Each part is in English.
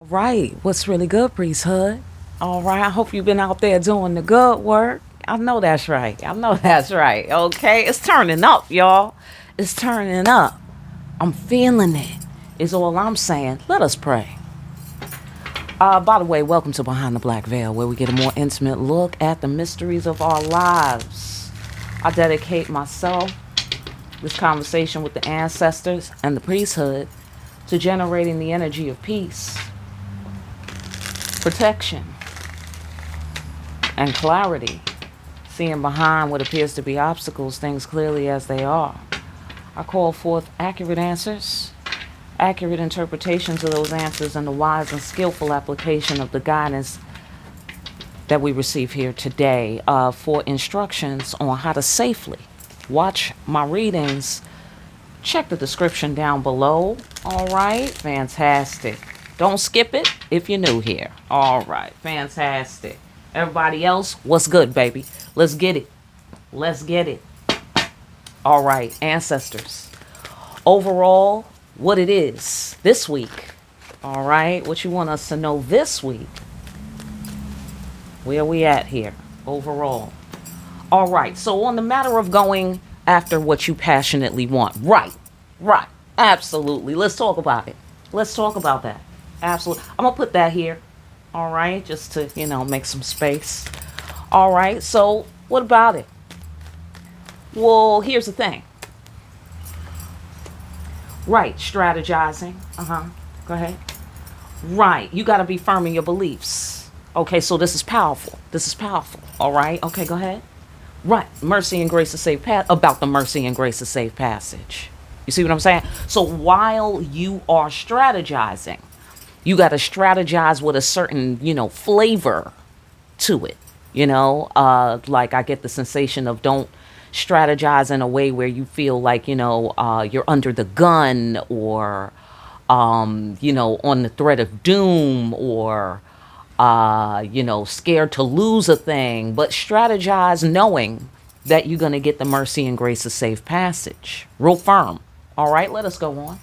Right. What's really good, Priesthood? All right. I hope you've been out there doing the good work. I know that's right. I know that's right. Okay. It's turning up, y'all. It's turning up. I'm feeling it, is all I'm saying. Let us pray. By the way, welcome to Behind the Black Veil, where we get a more intimate look at the mysteries of our lives. I dedicate myself, this conversation with the ancestors and the priesthood, to generating the energy of peace, protection, and clarity, seeing behind what appears to be obstacles things clearly as they are. I call forth accurate answers, accurate interpretations of those answers, and the wise and skillful application of the guidance that we receive here today for instructions on how to safely watch my readings. Check the description down below. All right, fantastic. Don't skip it if you're new here. All right, fantastic. Everybody else, what's good, baby? Let's get it. Let's get it. All right, ancestors. Overall, what it is this week. All right, what you want us to know this week. Where we at here, overall. All right, so on the matter of going after what you passionately want. Right, absolutely. Let's talk about it. Let's talk about that. Absolutely. I'm going to put that here. All right, just to, make some space. All right, so what about it? Well, here's the thing. Right, strategizing. Go ahead. Right, you got to be firm in your beliefs. Okay, so this is powerful. This is powerful. All right, okay, go ahead. Right, mercy and grace to save about the mercy and grace to save passage. You see what I'm saying? So while you are strategizing, you got to strategize with a certain, flavor to it. Like I get the sensation of don't strategize in a way where you feel like, you're under the gun or, on the threat of doom or, scared to lose a thing, but strategize knowing that you're going to get the mercy and grace of safe passage. Real firm. All right, let us go on.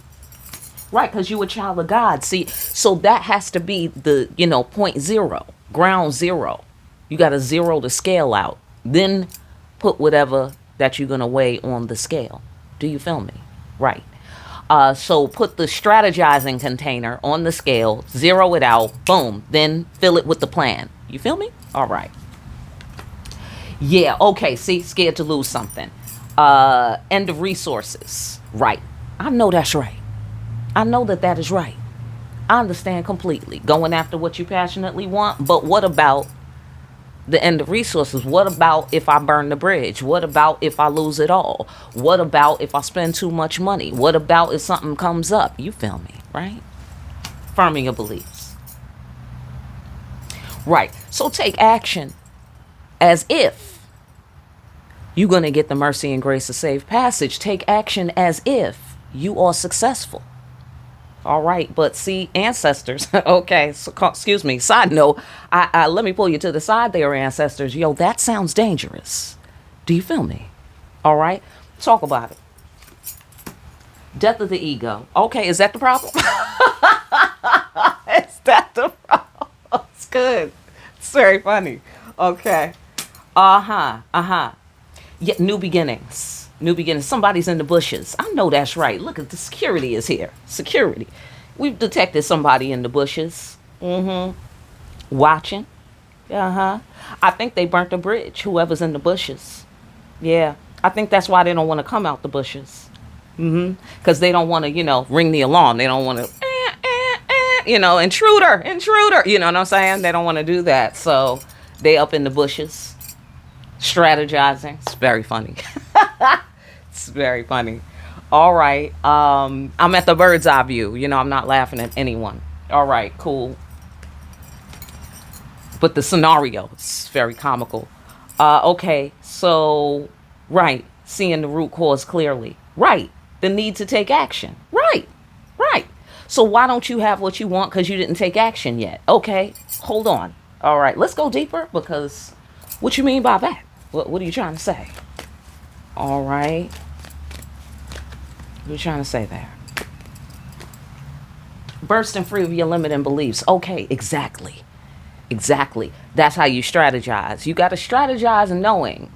Right, because you a child of God. See, so that has to be the, point zero, ground zero. You got to zero the scale out. Then put whatever that you're going to weigh on the scale. Do you feel me? Right. So put the strategizing container on the scale, zero it out, boom, then fill it with the plan. You feel me? All right. Yeah, okay, see, scared to lose something. End of resources. Right. I know that's right. I know that that is right. I understand completely. Going after what you passionately want, but what about the end of resources? What about if I burn the bridge? What about if I lose it all? What about if I spend too much money? What about if something comes up? You feel me, right? Firming your beliefs. Right. So take action as if you're going to get the mercy and grace of safe passage. Take action as if you are successful. All right, but see, ancestors, okay, so, excuse me, side note, I let me pull you to the side there, ancestors. Yo, that sounds dangerous. Do you feel me? All right, talk about it. Death of the ego. Okay, is that the problem? Is that the problem? It's good. It's very funny. Okay. Yeah, new beginnings. New beginnings. Somebody's in the bushes. I know that's right. Look at the security is here. Security. We've detected somebody in the bushes. Watching. I think they burnt the bridge, whoever's in the bushes. Yeah. I think that's why they don't want to come out the bushes. Because they don't want to, ring the alarm. They don't want to, intruder. You know what I'm saying? They don't want to do that. So they up in the bushes. Strategizing. It's very funny. It's very funny. All right. I'm at the bird's eye view. I'm not laughing at anyone. All right, cool. But the scenario is very comical. Okay, so, right. Seeing the root cause clearly. Right. The need to take action. Right. So why don't you have what you want because you didn't take action yet? Okay, hold on. All right, let's go deeper because what you mean by that? What are you trying to say? All right. What are you trying to say there? Bursting free of your limiting beliefs. Okay, exactly. Exactly. That's how you strategize. You got to strategize knowing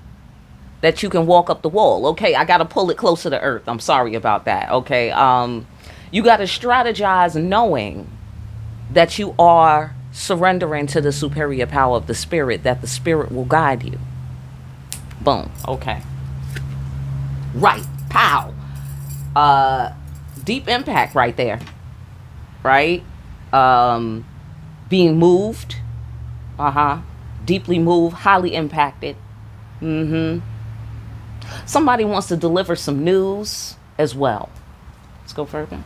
that you can walk up the wall. Okay, I got to pull it closer to earth. I'm sorry about that. Okay. You got to strategize knowing that you are surrendering to the superior power of the spirit, that the spirit will guide you. Boom. Okay. Right. Pow. Deep impact right there. Right? Being moved. Deeply moved, highly impacted. Somebody wants to deliver some news as well. Let's go further.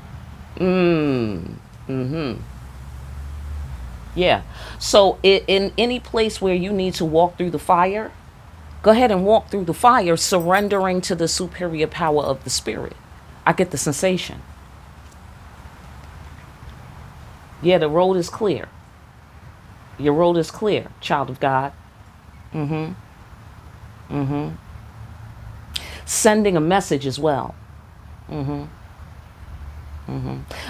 Yeah. So in any place where you need to walk through the fire, go ahead and walk through the fire, surrendering to the superior power of the spirit. I get the sensation. Yeah, the road is clear. Your road is clear, child of God. Sending a message as well.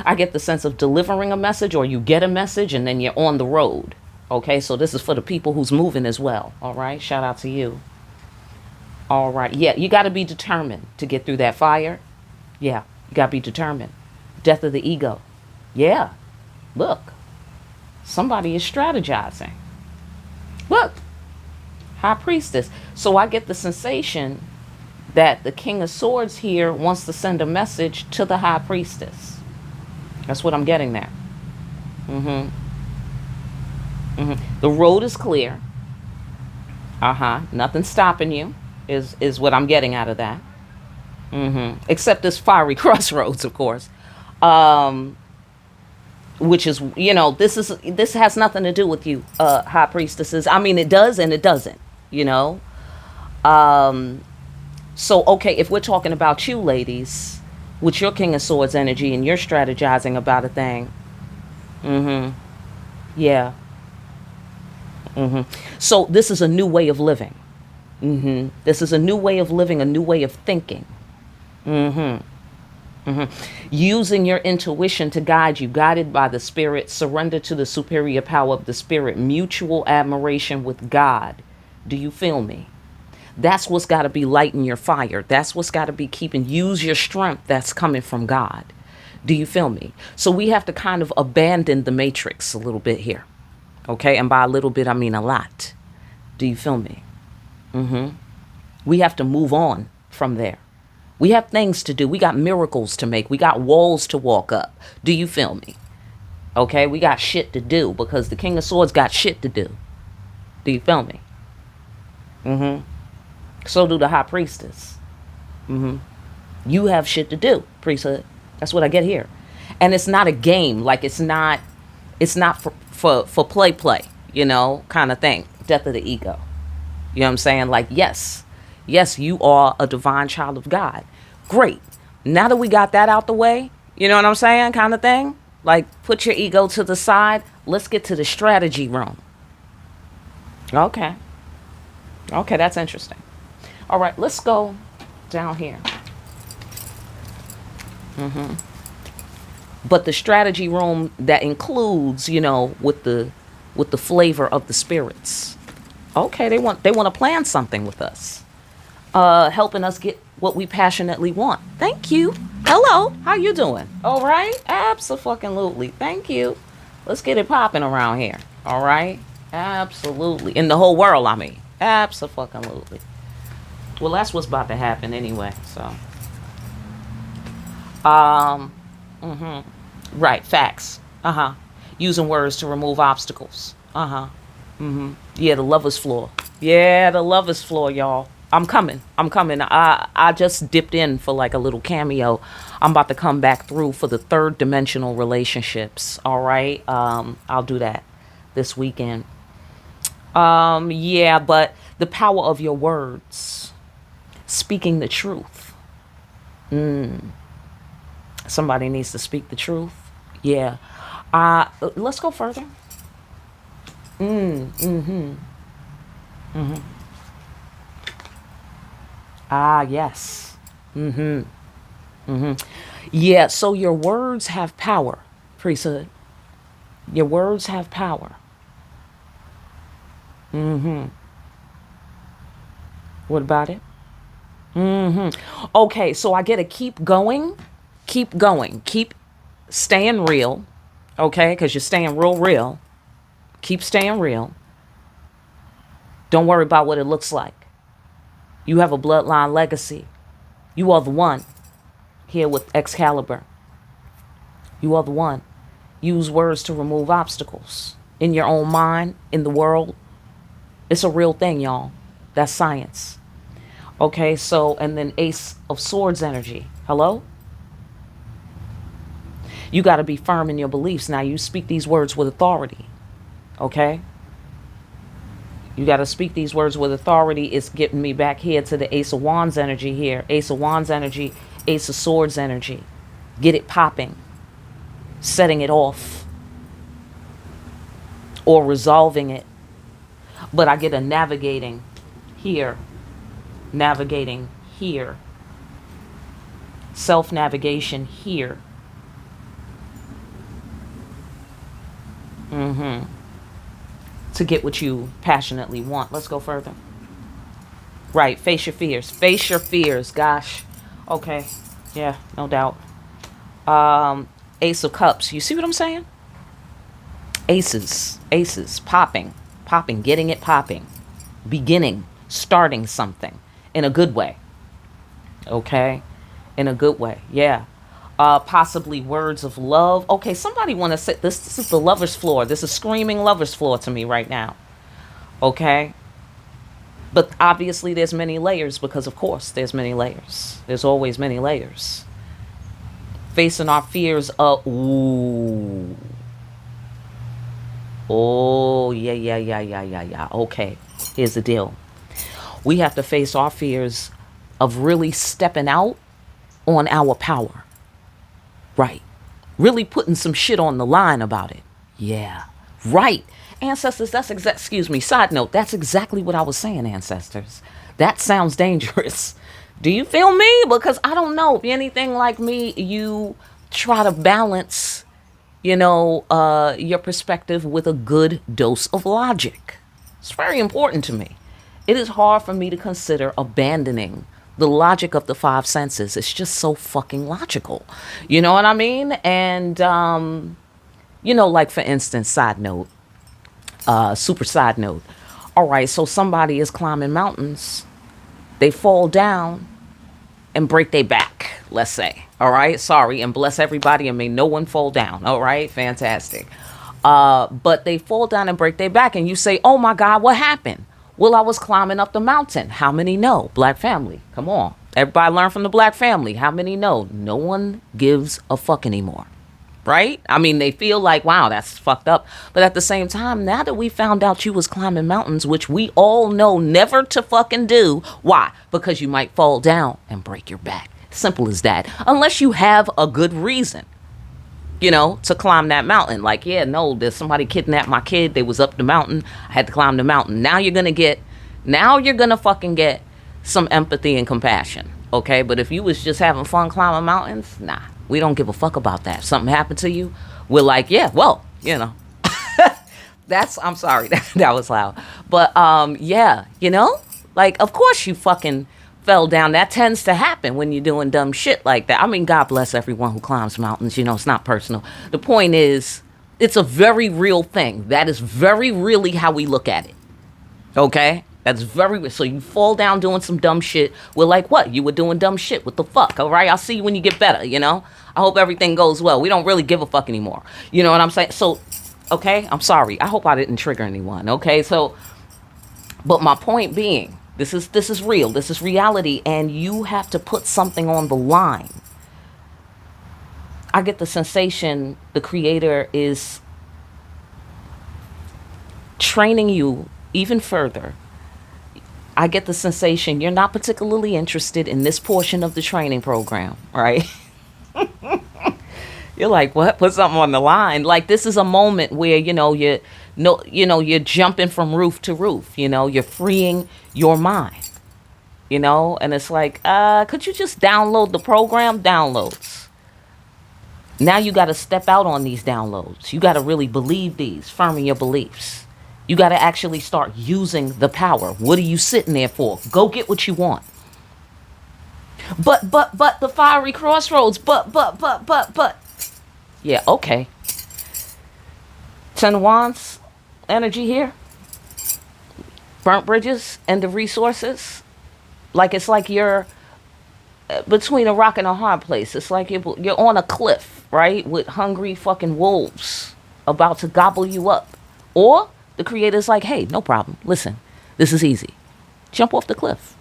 I get the sense of delivering a message, or you get a message and then you're on the road. Okay, so this is for the people who's moving as well. All right, shout out to you. All right, yeah, you got to be determined to get through that fire. Yeah, you got to be determined. Death of the ego. Yeah, look, somebody is strategizing. Look, High Priestess. So I get the sensation that the King of Swords here wants to send a message to the High Priestess. That's what I'm getting there. The road is clear. Nothing stopping you is what I'm getting out of that. Except this fiery crossroads, of course. Which is, this has nothing to do with you, High Priestesses. I mean, it does and it doesn't, So, okay, if we're talking about you, ladies, with your King of Swords energy and you're strategizing about a thing. Yeah. So this is a new way of living. This is a new way of living, a new way of thinking. Using your intuition to guide you, guided by the spirit, surrender to the superior power of the spirit, mutual admiration with God. Do you feel me? That's what's got to be lighting your fire. That's what's got to be use your strength that's coming from God. Do you feel me? So we have to kind of abandon the matrix a little bit here. Okay. And by a little bit, I mean a lot. Do you feel me? We have to move on from there. We have things to do. We got miracles to make. We got walls to walk up. Do you feel me? Okay. We got shit to do because the King of Swords got shit to do. Do you feel me? So do the High Priestess. You have shit to do, Priesthood. That's what I get here. And it's not a game. Like it's not for play, kind of thing. Death of the ego. You know what I'm saying? Like, yes, you are a divine child of God. Great. Now that we got that out the way, you know what I'm saying? Kind of thing. Like, put your ego to the side. Let's get to the strategy room. Okay, that's interesting. All right, let's go down here. But the strategy room that includes, with the flavor of the spirits. Okay, they want to plan something with us, helping us get what we passionately want. Thank you. Hello, how you doing? All right, absolutely. Thank you. Let's get it popping around here. All right, absolutely. In the whole world, I mean, absolutely. Well, that's what's about to happen anyway. So, right, facts. Using words to remove obstacles. Yeah, the lover's floor. Yeah, the lover's floor, y'all. I'm coming. I just dipped in for like a little cameo. I'm about to come back through for the third dimensional relationships. All right. I'll do that this weekend. Yeah, but the power of your words. Speaking the truth. Somebody needs to speak the truth. Yeah. Let's go further. Yes. Yeah, so your words have power, Priesthood. Your words have power. Mm-hmm. What about it? Mm-hmm. Okay, so I get to keep going. Keep going. Keep staying real. Okay, because you're staying real. Keep staying real. Don't worry about what it looks like. You have a bloodline legacy. You are the one here with Excalibur. You are the one. Use words to remove obstacles in your own mind, in the world. It's a real thing, y'all. That's science. Okay, so, and then Ace of Swords energy. Hello? You got to be firm in your beliefs. Now, you speak these words with authority. Okay? You got to speak these words with authority. It's getting me back here to the Ace of Wands energy here. Ace of Wands energy, Ace of Swords energy. Get it popping. Setting it off. Or resolving it. But I get a navigating here. Navigating here. Self-navigation here. To get what you passionately want. Let's go further. Right, face your fears. Face your fears, gosh. Okay, yeah, no doubt. Ace of Cups. You see what I'm saying? Aces, popping, getting it popping. Beginning, starting something in a good way. Okay? In a good way, yeah. Possibly words of love. Okay, somebody want to say this is the lover's floor. This is screaming lover's floor to me right now. Okay? But obviously there's many layers because of course there's many layers. There's always many layers. Facing our fears of ooh. Oh, yeah. Okay, here's the deal. We have to face our fears of really stepping out on our power. Right. Really putting some shit on the line about it. Yeah. Right. Ancestors, side note, that's exactly what I was saying, ancestors. That sounds dangerous. Do you feel me? Because I don't know. If you're anything like me, you try to balance, your perspective with a good dose of logic. It's very important to me. It is hard for me to consider abandoning the logic of the five senses. It's just so fucking logical. You know what I mean? And, like for instance, side note, super side note. All right, so somebody is climbing mountains. They fall down and break their back, let's say. All right, sorry, and bless everybody and may no one fall down. All right, fantastic. But they fall down and break their back and you say, oh my God, what happened? Well, I was climbing up the mountain. How many know? Black family. Come on. Everybody learn from the black family. How many know? No one gives a fuck anymore. Right? I mean, they feel like, wow, that's fucked up. But at the same time, now that we found out you was climbing mountains, which we all know never to fucking do. Why? Because you might fall down and break your back. Simple as that. Unless you have a good reason, to climb that mountain. Like, yeah, no, there's somebody kidnapped my kid. They was up the mountain. I had to climb the mountain. Now you're going to fucking get some empathy and compassion. Okay. But if you was just having fun climbing mountains, nah, we don't give a fuck about that. If something happened to you, we're like, yeah, well, I'm sorry. That was loud. But, yeah, like, of course you fucking fell down. That tends to happen when you're doing dumb shit like that. I mean, God bless everyone who climbs mountains. It's not personal. The point is, it's a very real thing. That is very really how we look at it. Okay? That's very, so you fall down doing some dumb shit. We're like, what? You were doing dumb shit. What the fuck? All right? I'll see you when you get better, I hope everything goes well. We don't really give a fuck anymore. You know what I'm saying? So, okay? I'm sorry. I hope I didn't trigger anyone. Okay? So, but my point being, this is real. This is reality. And you have to put something on the line. I get the sensation the creator is training you even further. I get the sensation you're not particularly interested in this portion of the training program, right? You're like, what? Put something on the line. Like, this is a moment where, you're jumping from roof to roof, you're freeing your mind, and it's like, could you just download the program? Downloads. Now you got to step out on these downloads. You got to really believe these, firm in your beliefs. You got to actually start using the power. What are you sitting there for? Go get what you want. But the fiery crossroads. But. Yeah, okay. 10 wands energy here. Burnt bridges, end of resources. Like it's like you're between a rock and a hard place. It's like you're on a cliff, right? With hungry fucking wolves about to gobble you up. Or the creator's like, hey, no problem. Listen, this is easy. Jump off the cliff.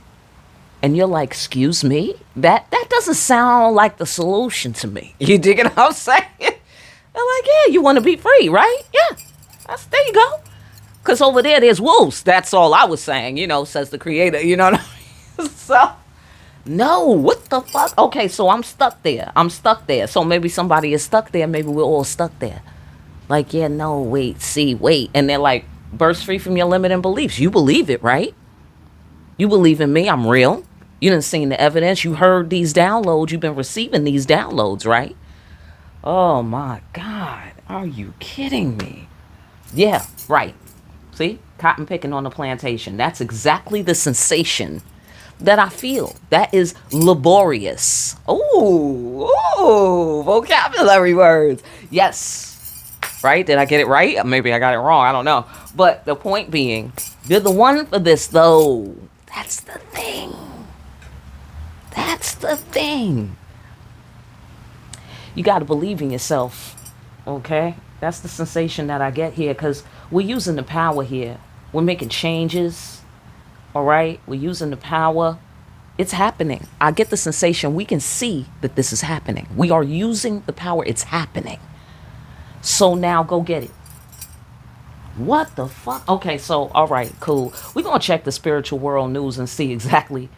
And you're like, excuse me? That doesn't sound like the solution to me. You digging what I'm saying? They're like, yeah, you want to be free, right? Yeah. There you go. Because over there's wolves. That's all I was saying, says the creator. You know what I mean? So, no, what the fuck? Okay, so I'm stuck there. So maybe somebody is stuck there. Maybe we're all stuck there. Like, yeah, no, wait. And they're like, burst free from your limiting beliefs. You believe it, right? You believe in me. I'm real. You done seen the evidence. You heard these downloads. You've been receiving these downloads, right? Oh, my God. Are you kidding me? Yeah, right. See? Cotton picking on the plantation. That's exactly the sensation that I feel. That is laborious. Ooh, vocabulary words. Yes. Right? Did I get it right? Maybe I got it wrong. I don't know. But the point being, you're the one for this, though. That's the thing. That's the thing. You got to believe in yourself. Okay? That's the sensation that I get here, because we're using the power here. We're making changes. All right? We're using the power. It's happening. I get the sensation. We can see that this is happening. We are using the power. It's happening. So now go get it. What the fuck? Okay, so, all right, cool. We're going to check the spiritual world news and see exactly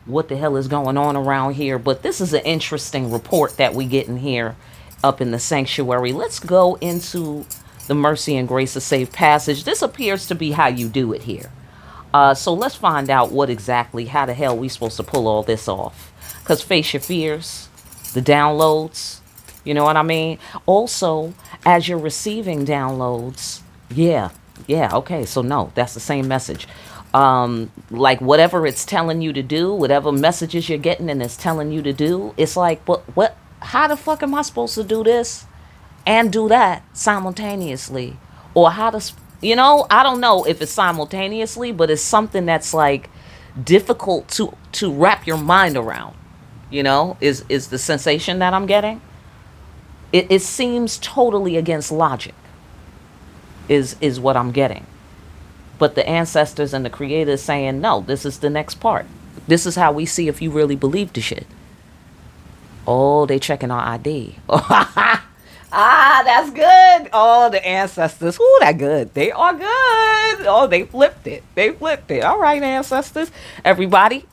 what the hell is going on around here. But this is an interesting report that we get in here up in the sanctuary. Let's go into the mercy and grace of safe passage. This appears to be how you do it here. So let's find out how the hell we supposed to pull all this off. Because face your fears, the downloads, you know what I mean? Also, as you're receiving downloads, yeah, okay, so no, that's the same message. Like whatever it's telling you to do, whatever messages you're getting and it's telling you to do, it's like, what, how the fuck am I supposed to do this and do that simultaneously? Or how to, I don't know if it's simultaneously, but it's something that's like difficult to wrap your mind around, is the sensation that I'm getting. It seems totally against logic is what I'm getting. But the ancestors and the creator is saying, no, this is the next part. This is how we see if you really believe the shit. Oh, they checking our ID. That's good. Oh, the ancestors. Ooh, that good. They are good. Oh, they flipped it. All right, ancestors. Everybody,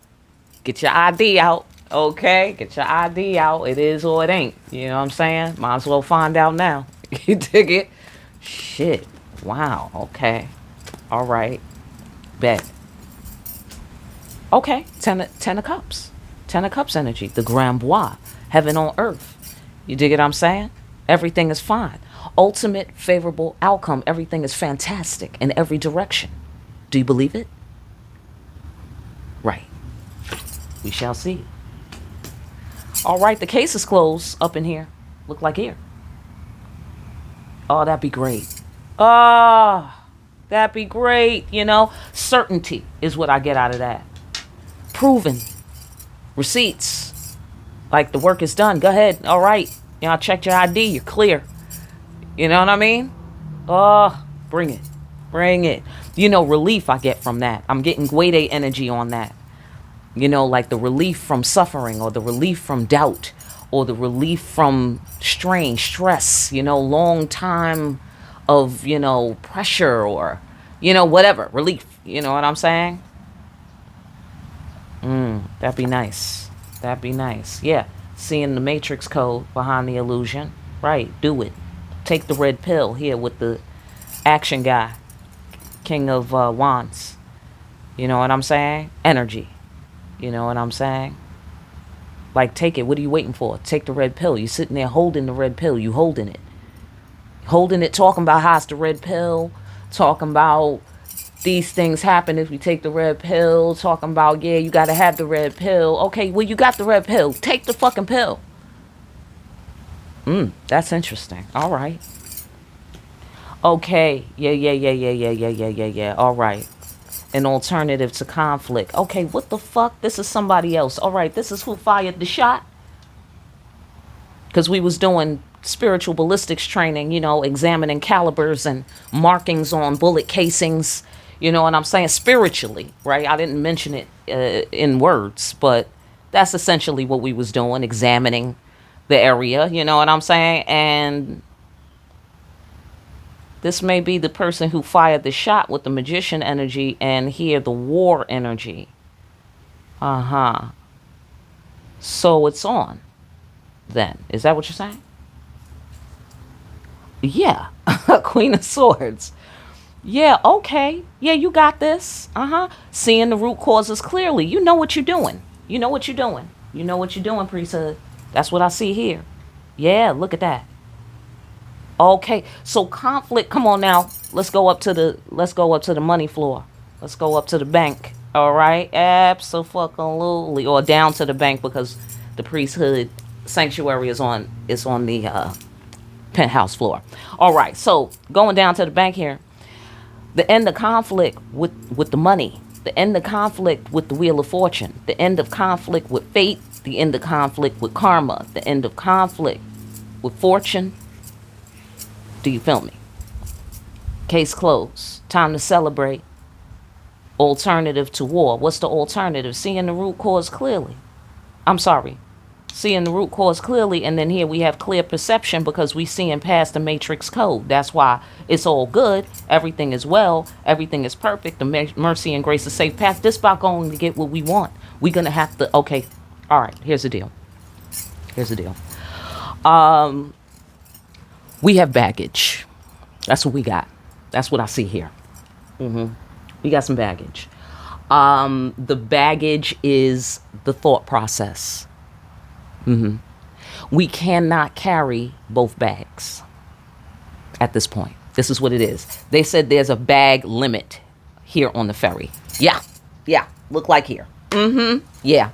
get your ID out. Okay, get your ID out. It is or it ain't. You know what I'm saying? Might as well find out now. You dig it? Shit. Wow. Okay. All right. Bet. Okay. Ten of Cups. 10 of Cups energy. The Grand Bois. Heaven on earth. You dig it? I'm saying? Everything is fine. Ultimate favorable outcome. Everything is fantastic in every direction. Do you believe it? Right. We shall see. All right. The case is closed up in here. Look like here. Oh, that'd be great. That'd be great. Certainty is what I get out of that. Proven. Receipts. Like the work is done. Go ahead. All right. I checked your ID. You're clear. You know what I mean? Bring it. Relief I get from that. I'm getting Guede energy on that. Like the relief from suffering, or the relief from doubt, or the relief from strain, stress, long time of, pressure, or, whatever, relief. You know what I'm saying? That'd be nice. Yeah. Seeing the matrix code behind the illusion. Right. Do it. Take the red pill here with the action guy. King of Wands. You know what I'm saying? Energy. You know what I'm saying? Like, take it. What are you waiting for? Take the red pill. You're sitting there holding the red pill. You holding it. Holding it, talking about how it's the red pill. Talking about these things happen if you take the red pill. Talking about, yeah, you got to have the red pill. Okay, well, you got the red pill. Take the fucking pill. That's interesting. All right. Okay. Yeah. All right. An alternative to conflict. Okay, what the fuck? This is somebody else. All right, this is who fired the shot. Because we was doing spiritual ballistics training, examining calibers and markings on bullet casings. You know what I'm saying? Spiritually, right? I didn't mention it in words, but that's essentially what we was doing, examining the area. You know what I'm saying? And this may be the person who fired the shot with the magician energy and here the war energy. So it's on then. Is that what you're saying? Yeah. Queen of Swords. Yeah, okay. Yeah, you got this. Seeing the root causes clearly. You know what you're doing. You know what you're doing. You know what you're doing, Priesthood. That's what I see here. Yeah, look at that. Okay, so conflict. Come on now. Let's go up to the money floor. Let's go up to the bank. All right, absolutely, or down to the bank because the priesthood sanctuary is on the penthouse floor. All right, so going down to the bank here. The end of conflict with the money. The end of conflict with the wheel of fortune. The end of conflict with fate. The end of conflict with karma. The end of conflict with fortune. Do you feel me? Case closed. Time to celebrate. Alternative to war. What's the alternative? Seeing the root cause clearly. I'm sorry. Seeing the root cause clearly, and then here we have clear perception because we seeing past the matrix code. That's why it's all good. Everything is well. Everything is perfect. The mercy and grace is safe path. This about going to get what we want. We're going to have to, okay. All right. Here's the deal. We have baggage. That's what we got. That's what I see here. We got some baggage. The baggage is the thought process. We cannot carry both bags at this point. This is what it is. They said there's a bag limit here on the ferry. Yeah. Look like here. Yeah.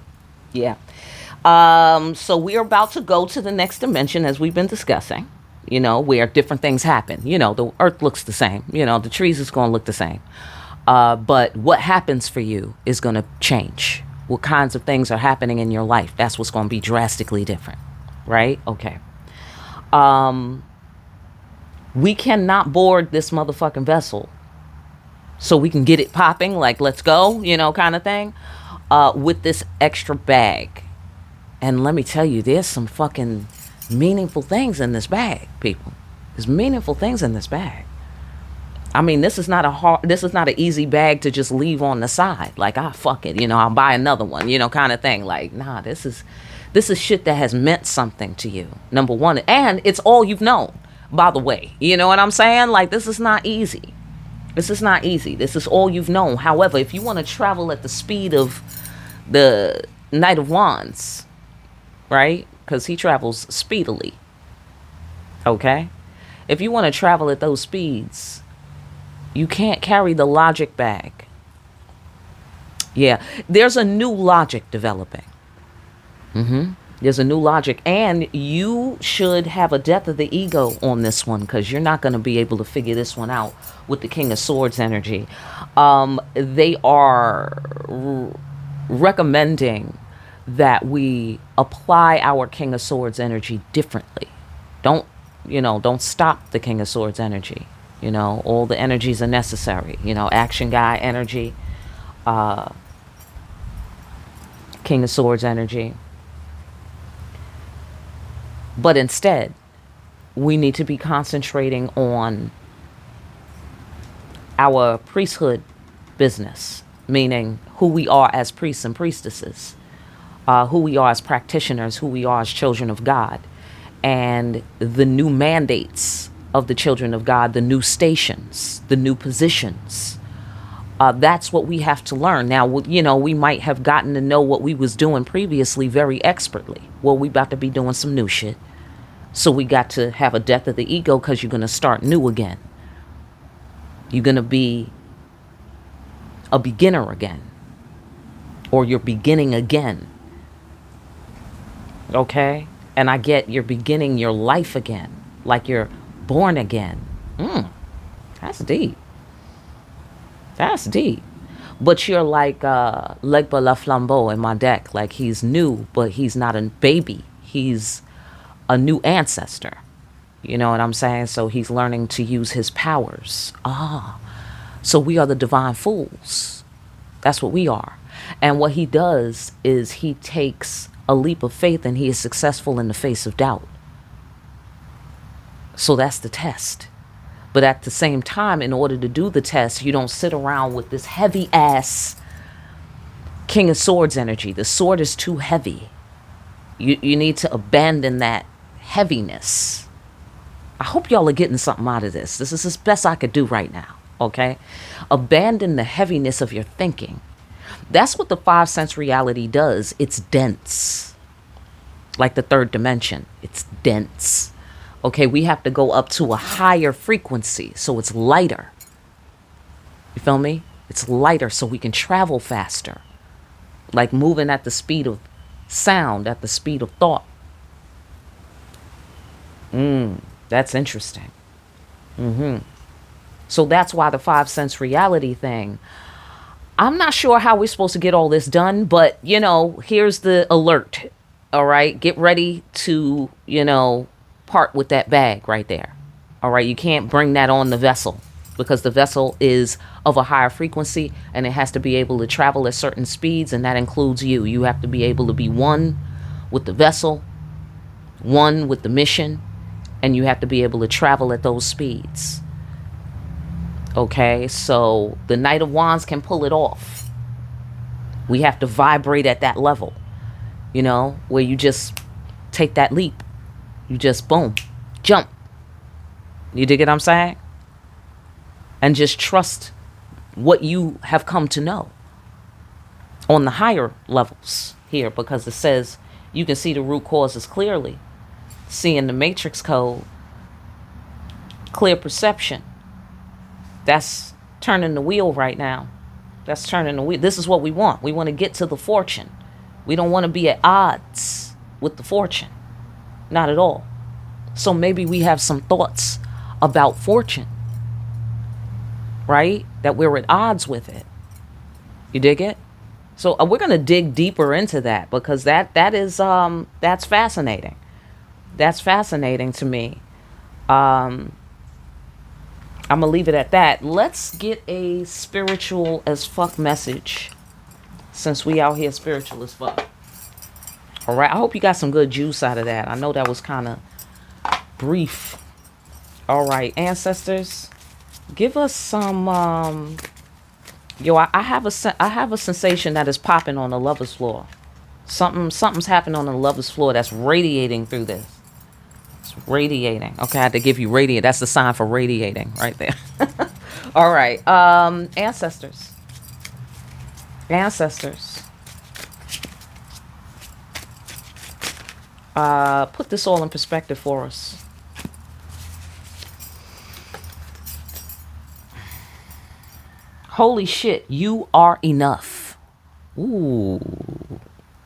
So we're about to go to the next dimension as we've been discussing. Where different things happen. The earth looks the same. The trees is going to look the same. But what happens for you is going to change. What kinds of things are happening in your life? That's what's going to be drastically different. Right? Okay. We cannot board this motherfucking vessel so we can get it popping, like, let's go, kind of thing, with this extra bag. And let me tell you, there's some fucking meaningful things in this bag, people. There's meaningful things in this bag. I mean, this is not an easy bag to just leave on the side. Like, fuck it, I'll buy another one, kind of thing. Like, nah, this is shit that has meant something to you. Number one, and it's all you've known, by the way. You know what I'm saying? Like, this is not easy. This is all you've known. However, if you want to travel at the speed of the Knight of Wands, right? Because he travels speedily. Okay? If you want to travel at those speeds, you can't carry the logic bag. Yeah, there's a new logic developing. There's a new logic, and you should have a death of the ego on this one because you're not going to be able to figure this one out with the King of Swords energy. They are recommending that we apply our King of Swords energy differently. Don't stop the King of Swords energy. All the energies are necessary. Action guy energy, King of Swords energy. But instead, we need to be concentrating on our priesthood business, meaning who we are as priests and priestesses, who we are as practitioners, who we are as children of God, and the new mandates of the children of God, the new stations, the new positions, That's what we have to learn. Now, you know, we might have gotten to know what we was doing previously very expertly. Well, we about to be doing some new shit. So we got to have a death of the ego because you're going to start new again. You're going to be a beginner again. Or you're beginning again. Okay? And I get you're beginning your life again. Like you're born again. That's deep. That's deep. But you're like Legba La Flambeau in my deck. Like he's new, but he's not a baby. He's a new ancestor. You know what I'm saying? So he's learning to use his powers. So we are the divine fools. That's what we are. And what he does is he takes a leap of faith and he is successful in the face of doubt. So that's the test. But at the same time, in order to do the test, you don't sit around with this heavy ass King of Swords energy. The sword is too heavy. You need to abandon that heaviness. I hope y'all are getting something out of this. This is the best I could do right now. Okay? Abandon the heaviness of your thinking. That's what the 5 sense reality does. It's dense. Like the third dimension. It's dense. Okay, we have to go up to a higher frequency so it's lighter. You feel me? It's lighter so we can travel faster. Like moving at the speed of sound, at the speed of thought. That's interesting. So that's why the 5 sense reality thing. I'm not sure how we're supposed to get all this done, but, you know, here's the alert. All right, get ready to, you know, part with that bag right there. All right, you can't bring that on the vessel because the vessel is of a higher frequency and it has to be able to travel at certain speeds, and that includes you. You have to be able to be one with the vessel, one with the mission, and you have to be able to travel at those speeds. Okay, so the Knight of Wands can pull it off. We have to vibrate at that level, you know, where you just take that leap. You just, boom, jump. You dig what I'm saying? And just trust what you have come to know on the higher levels here, because it says you can see the root causes clearly. Seeing the matrix code, clear perception. That's turning the wheel right now. That's turning the wheel. This is what we want. We want to get to the fortune. We don't want to be at odds with the fortune. Not at all. So maybe we have some thoughts about fortune, right? That we're at odds with it. You dig it? So we're going to dig deeper into that, because that is that's fascinating. That's fascinating to me. I'm going to leave it at that. Let's get a spiritual as fuck message, since we out here spiritual as fuck. All right. I hope you got some good juice out of that. I know that was kind of brief. All right. Ancestors, give us some, I have a sensation that is popping on the lover's floor. Something's happening on the lover's floor that's radiating through this. It's radiating. Okay. I had to give you radiate. That's the sign for radiating right there. All right. Ancestors. Put this all in perspective for us. Holy shit, you are enough. Ooh,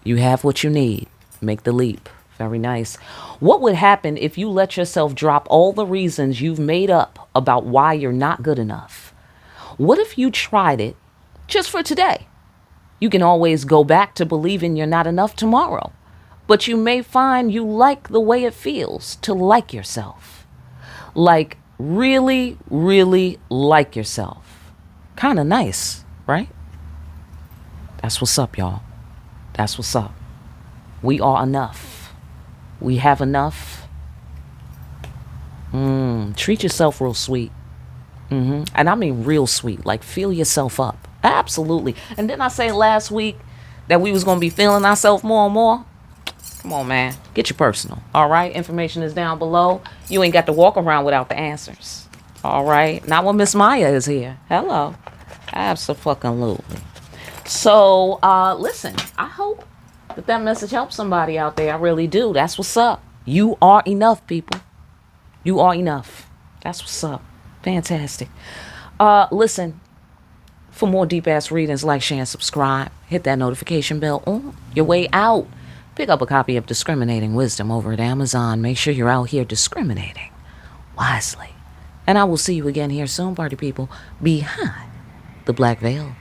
you have what you need. Make the leap. Very nice. What would happen if you let yourself drop all the reasons you've made up about why you're not good enough? What if you tried it just for today? You can always go back to believing you're not enough tomorrow. But you may find you like the way it feels to like yourself. Like really, really like yourself. Kind of nice, right? That's what's up, y'all. That's what's up. We are enough. We have enough. Treat yourself real sweet. And I mean real sweet. Like fill yourself up. Absolutely. And didn't I say last week that we was going to be feeling ourselves more and more? Come on, man. Get your personal. All right. Information is down below. You ain't got to walk around without the answers. All right. Not when Miss Maya is here. Hello. Abso-fucking-lutely. So, listen, I hope that message helps somebody out there. I really do. That's what's up. You are enough, people. You are enough. That's what's up. Fantastic. Listen, for more deep ass readings, like, share, and subscribe. Hit that notification bell on your way out. Pick up a copy of Discriminating Wisdom over at Amazon. Make sure you're out here discriminating wisely. And I will see you again here soon, party people, behind the black veil.